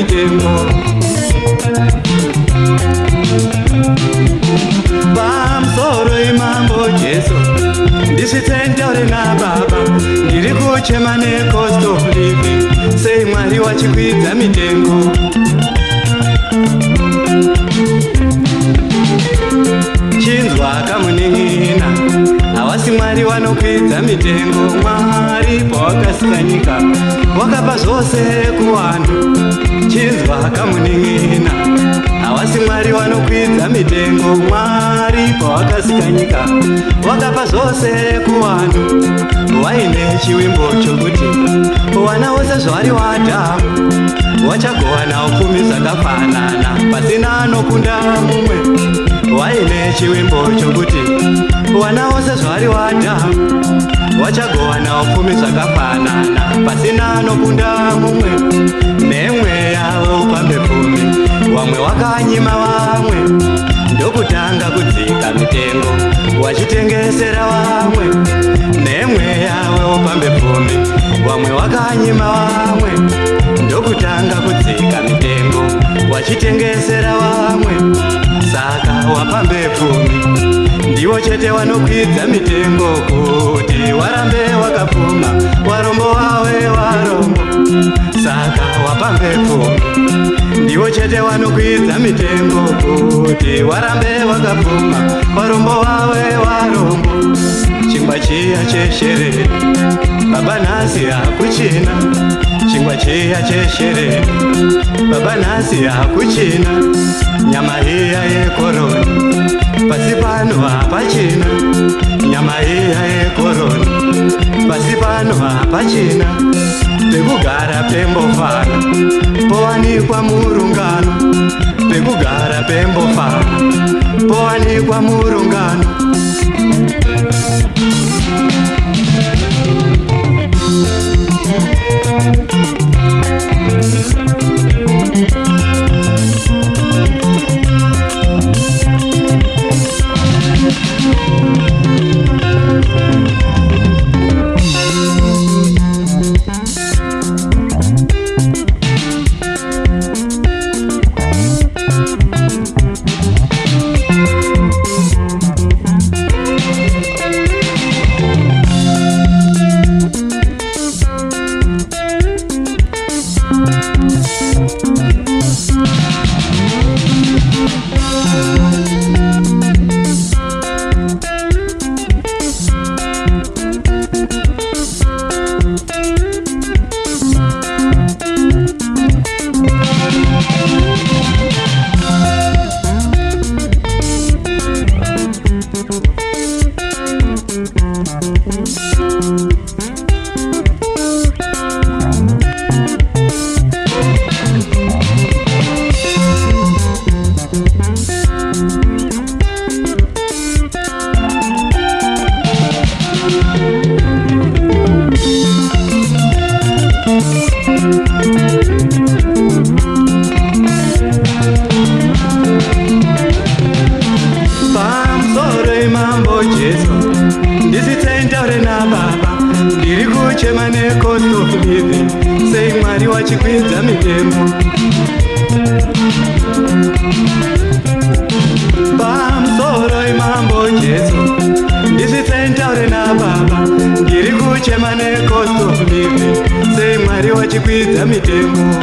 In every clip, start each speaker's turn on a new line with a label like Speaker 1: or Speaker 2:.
Speaker 1: mitengo. Pamusoro imambo Jesu ndisitaure naBaba, ndiri kuchema necost of living. Sei Mwari wachikwidza mitengo. Chinzwa kamuning'ina, havasi Mwari vanokwidza mitengo. Mwari pawakasika nyika wakapa zvose kuvanhu. Chinzwa kamuning'ina, havasi Mwari vanokwidza mitengo. Mwari pawakasika nyika wakapa zvose kuvanhu. Vaine chivimbo chokuti vana vose zvavari vaAdhamu vachagovana upfumi zvakafanana, pasina anokunda mumwe. Vaine chivimbo chokuti vana vose zvavari vaAdhamu vachagovana upfumi zvakafanana, pasina anokunda mumwe. Nemwe yavo upambe pfumi, vamwe vakanyima vamwe. Ndokutanga kudzika mitengo vachitengesera vamwe. Nemwe yavo upambe pfumi, vamwe vakanyima vamwe. Ndokutanga kudzika mitengo vachitengesera vamwe. Saka wapambe pfumi ndivo chete vanokwidza mitengo, kuti warambe wakapfuma varombo wawe varombo. Saka wapambe pfumi ndivo chete vanokwidza mitengo, kuti warambe wakapfuma varombo wawe varombo. Chingwa chiya cheshere Baba nhasi hakuchina. Chingwa chiya cheshere Baba nhasi hakuchina. Nyama iya yekoroni pasi pano hapachina. Nyama iya yekoroni pasi pano hapachina. Pekugara pembofana powanikwa murungano. Pekugara pembofana powanikwa murungano. Ndikuchema necost of living. Sei Mwari wachikwidza mitengo. Pamusoro imambo Jesu ndisitaure naBaba, ndiri kuchema necost of living. Sei Mwari wachikwidza mitengo.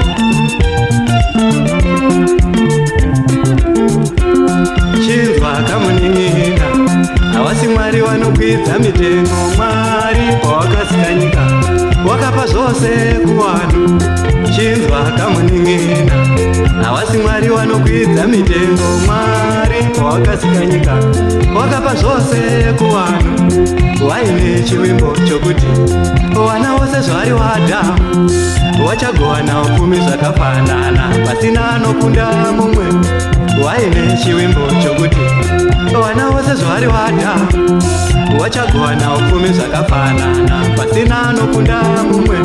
Speaker 1: Chinzwa kamuning'ina, havasi Mwari vanokwidza mitengo. Mwari pawakasika nyika wakapa zvose kuvanhu. Chinzwa kamuning'ina, havasi Mwari vanokwidza mitengo. Mwari pawakasika nyika wakapa zvose kuvanhu. Vaine chivimbo chokuti vana vose zvavari vaAdhamu vachagovana upfumi zvakafanana, pasina anokunda mumwe. Vaine chivimbo chokuti vana vose zvavari vaAdhamu vachagovana upfumi zvakafanana, pasina anokunda mumwe.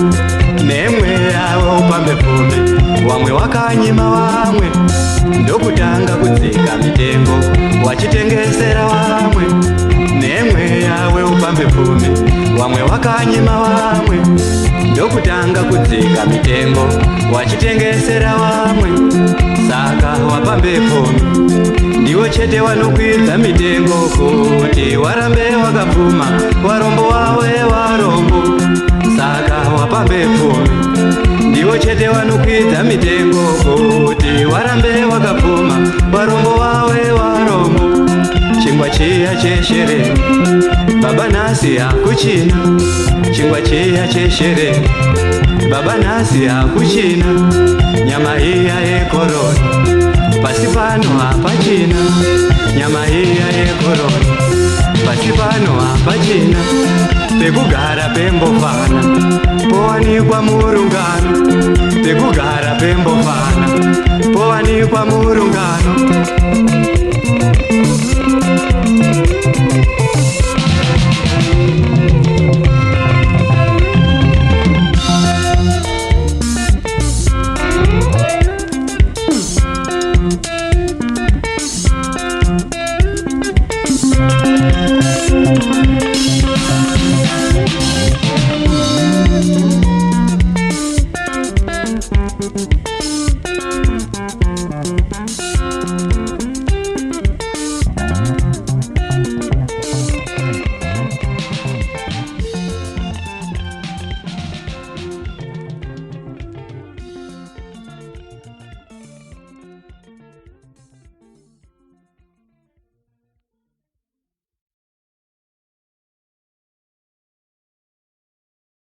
Speaker 1: Nemwe yavo upambe pfumi, vamwe vakanyima vamwe. Ndokutanga kudzika mitengo vachitengesera vamwe. Nemwe yawe wapambe pfumi, wamwe wakanyima wamwe, ndokutanga kudzika mitengo wachitengesera wamwe. Saka wapambe pfumi ndiwo chete wanokwidza mitengo kuti warambe wakapfuma, warombo wawe warombo. Saka wapambe pfumi ndiwo chete wanokwidza mitengo kuti warambe wakapfuma, warombo wawe warombo. Chingwa chiya cheshere baba nasi akuchina, chingwa chiya cheshere baba nasi akuchina. Nyama iya yekoroni pasi pano hapachina, nyama iya yekoroni pasi pano hapachina. Pekugara pembofana powanikwa murungano, pekugara pembofana powanikwa murungano.